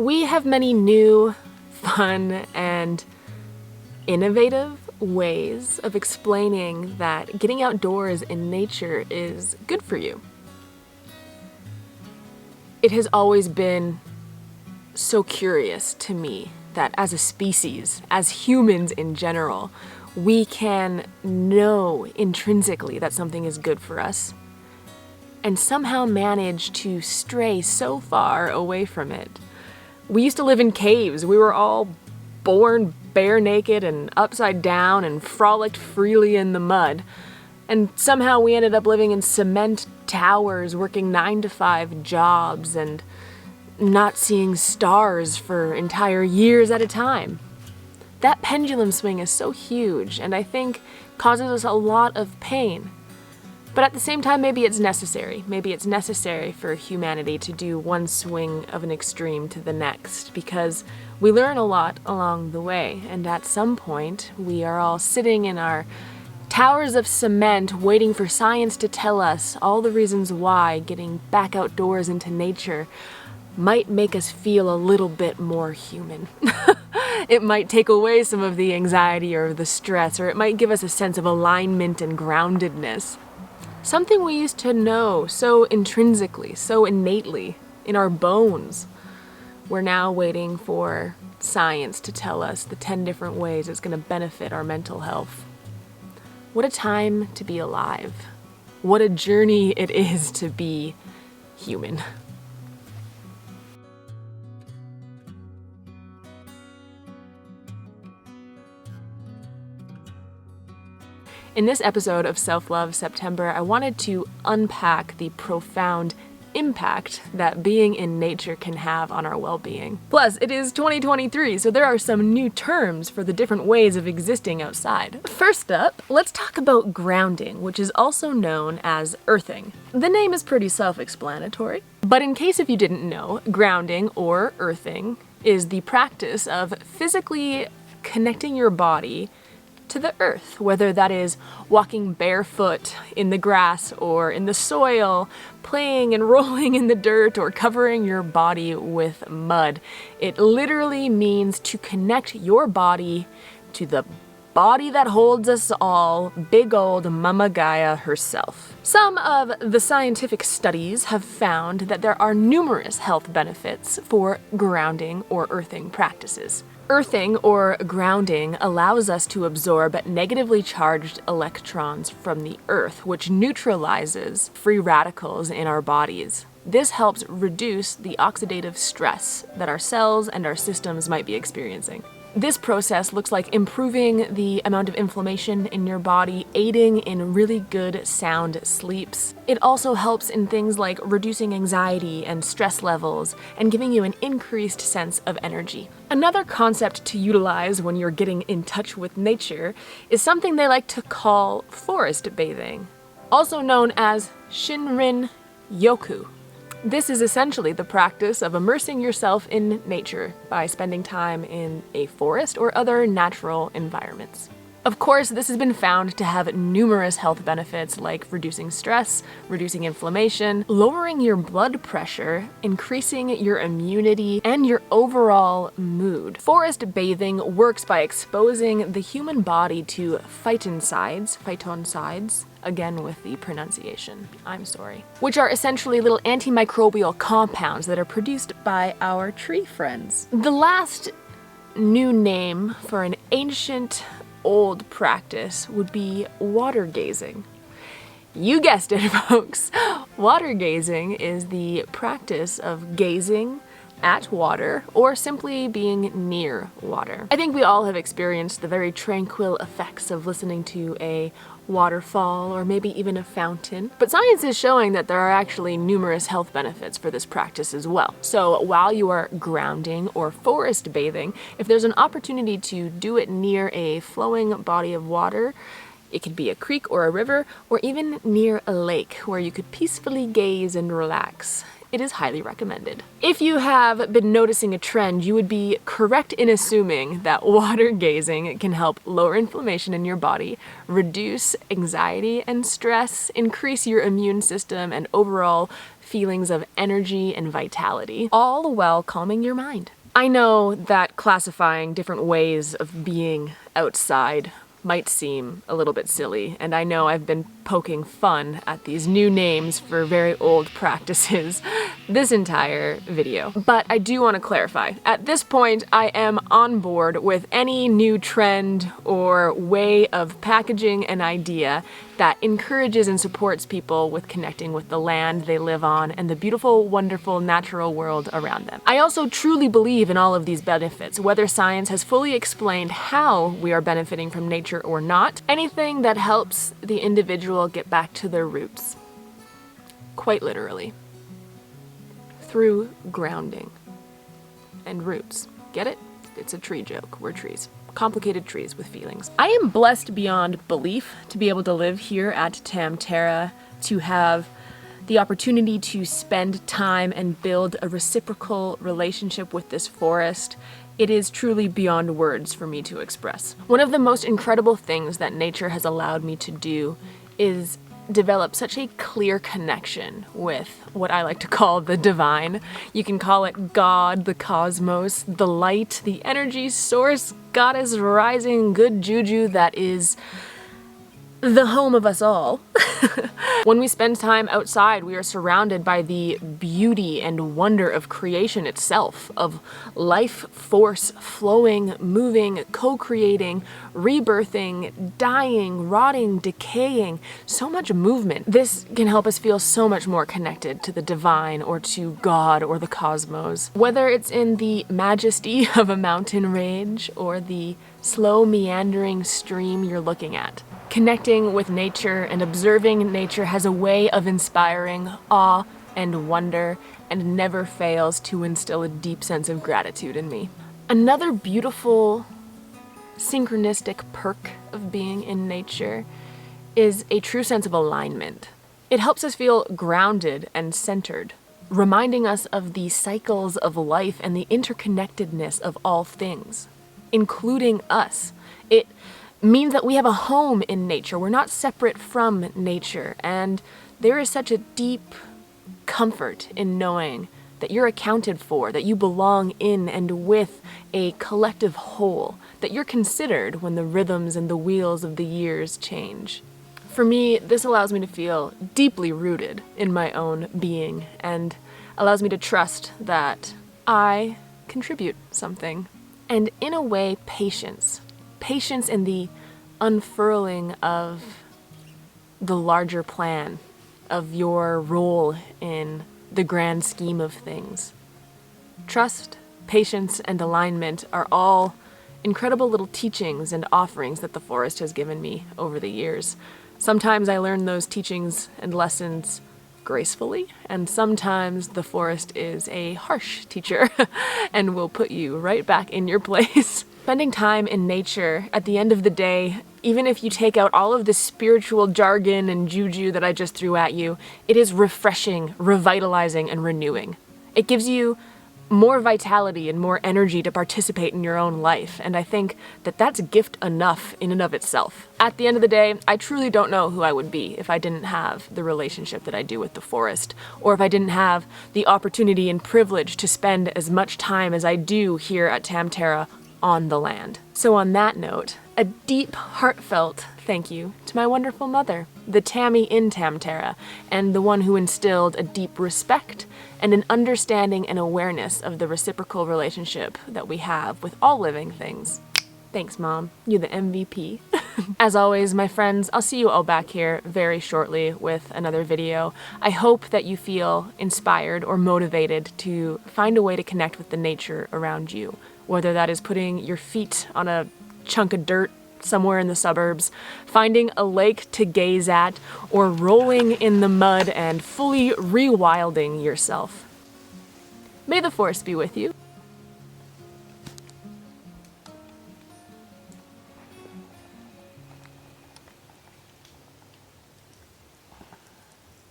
We have many new, fun, and innovative ways of explaining that getting outdoors in nature is good for you. It has always been so curious to me that as a species, as humans in general, we can know intrinsically that something is good for us and somehow manage to stray so far away from it. We used to live in caves. We were all born bare naked and upside down and frolicked freely in the mud. And somehow we ended up living in cement towers, working 9-to-5 jobs, and not seeing stars for entire years at a time. That pendulum swing is so huge, and I think causes us a lot of pain. But at the same time, maybe it's necessary. Maybe it's necessary for humanity to do one swing of an extreme to the next, because we learn a lot along the way, and at some point, we are all sitting in our towers of cement waiting for science to tell us all the reasons why getting back outdoors into nature might make us feel a little bit more human. It might take away some of the anxiety or the stress, or it might give us a sense of alignment and groundedness. Something we used to know so intrinsically, so innately, in our bones. We're now waiting for science to tell us the 10 different ways it's going to benefit our mental health. What a time to be alive. What a journey it is to be human. In this episode of Self-Love September, I wanted to unpack the profound impact that being in nature can have on our well-being. Plus, it is 2023, so there are some new terms for the different ways of existing outside. First up, let's talk about grounding, which is also known as earthing. The name is pretty self-explanatory, but in case if you didn't know, grounding or earthing is the practice of physically connecting your body to the earth, whether that is walking barefoot in the grass or in the soil, playing and rolling in the dirt, or covering your body with mud. It literally means to connect your body to the body that holds us all, big old Mama Gaia herself. Some of the scientific studies have found that there are numerous health benefits for grounding or earthing practices. Earthing or grounding allows us to absorb negatively charged electrons from the earth, which neutralizes free radicals in our bodies. This helps reduce the oxidative stress that our cells and our systems might be experiencing. This process looks like improving the amount of inflammation in your body, aiding in really good sound sleeps. It also helps in things like reducing anxiety and stress levels and giving you an increased sense of energy. Another concept to utilize when you're getting in touch with nature is something they like to call forest bathing, also known as Shinrin Yoku. This is essentially the practice of immersing yourself in nature by spending time in a forest or other natural environments. Of course, this has been found to have numerous health benefits like reducing stress, reducing inflammation, lowering your blood pressure, increasing your immunity, and your overall mood. Forest bathing works by exposing the human body to phytoncides, again with the pronunciation, I'm sorry, which are essentially little antimicrobial compounds that are produced by our tree friends. The last new name for an ancient old practice would be water gazing. You guessed it, folks. Water gazing is the practice of gazing at water or simply being near water. I think we all have experienced the very tranquil effects of listening to a waterfall or maybe even a fountain. But science is showing that there are actually numerous health benefits for this practice as well. So while you are grounding or forest bathing, if there's an opportunity to do it near a flowing body of water, it could be a creek or a river, or even near a lake where you could peacefully gaze and relax. It is highly recommended. If you have been noticing a trend, you would be correct in assuming that water gazing can help lower inflammation in your body, reduce anxiety and stress, increase your immune system, and overall feelings of energy and vitality, all while calming your mind. I know that classifying different ways of being outside might seem a little bit silly, and I know I've been poking fun at these new names for very old practices this entire video. But I do want to clarify, at this point I am on board with any new trend or way of packaging an idea that encourages and supports people with connecting with the land they live on and the beautiful, wonderful natural world around them. I also truly believe in all of these benefits, whether science has fully explained how we are benefiting from nature or not. Anything that helps the individual get back to their roots, quite literally, through grounding and roots. Get it? It's a tree joke. We're trees. Complicated trees with feelings. I am blessed beyond belief to be able to live here at Tamterra, to have the opportunity to spend time and build a reciprocal relationship with this forest. It is truly beyond words for me to express. One of the most incredible things that nature has allowed me to do is develop such a clear connection with what I like to call the divine. You can call it God, the cosmos, the light, the energy source, goddess, rising, good juju that is the home of us all. When we spend time outside, we are surrounded by the beauty and wonder of creation itself, of life force flowing, moving, co-creating, rebirthing, dying, rotting, decaying, so much movement. This can help us feel so much more connected to the divine or to God or the cosmos. Whether it's in the majesty of a mountain range or the slow meandering stream you're looking at. Connecting with nature and observing nature has a way of inspiring awe and wonder and never fails to instill a deep sense of gratitude in me. Another beautiful synchronistic perk of being in nature is a true sense of alignment. It helps us feel grounded and centered, reminding us of the cycles of life and the interconnectedness of all things, including us. It means that we have a home in nature. We're not separate from nature, and there is such a deep comfort in knowing that you're accounted for, that you belong in and with a collective whole, that you're considered when the rhythms and the wheels of the years change. For me, this allows me to feel deeply rooted in my own being and allows me to trust that I contribute something. And in a way, patience in the unfurling of the larger plan, of your role in the grand scheme of things. Trust, patience, and alignment are all incredible little teachings and offerings that the forest has given me over the years. Sometimes I learn those teachings and lessons gracefully, and sometimes the forest is a harsh teacher and will put you right back in your place. Spending time in nature, at the end of the day, even if you take out all of the spiritual jargon and juju that I just threw at you, it is refreshing, revitalizing, and renewing. It gives you more vitality and more energy to participate in your own life, and I think that that's a gift enough in and of itself. At the end of the day, I truly don't know who I would be if I didn't have the relationship that I do with the forest, or if I didn't have the opportunity and privilege to spend as much time as I do here at Tamterra on the land. So on that note, a deep, heartfelt thank you to my wonderful mother, the Tammy in Tamterra, and the one who instilled a deep respect and an understanding and awareness of the reciprocal relationship that we have with all living things. Thanks, Mom. You're the MVP. As always, my friends, I'll see you all back here very shortly with another video. I hope that you feel inspired or motivated to find a way to connect with the nature around you, whether that is putting your feet on a chunk of dirt somewhere in the suburbs, finding a lake to gaze at, or rolling in the mud and fully rewilding yourself. May the force be with you.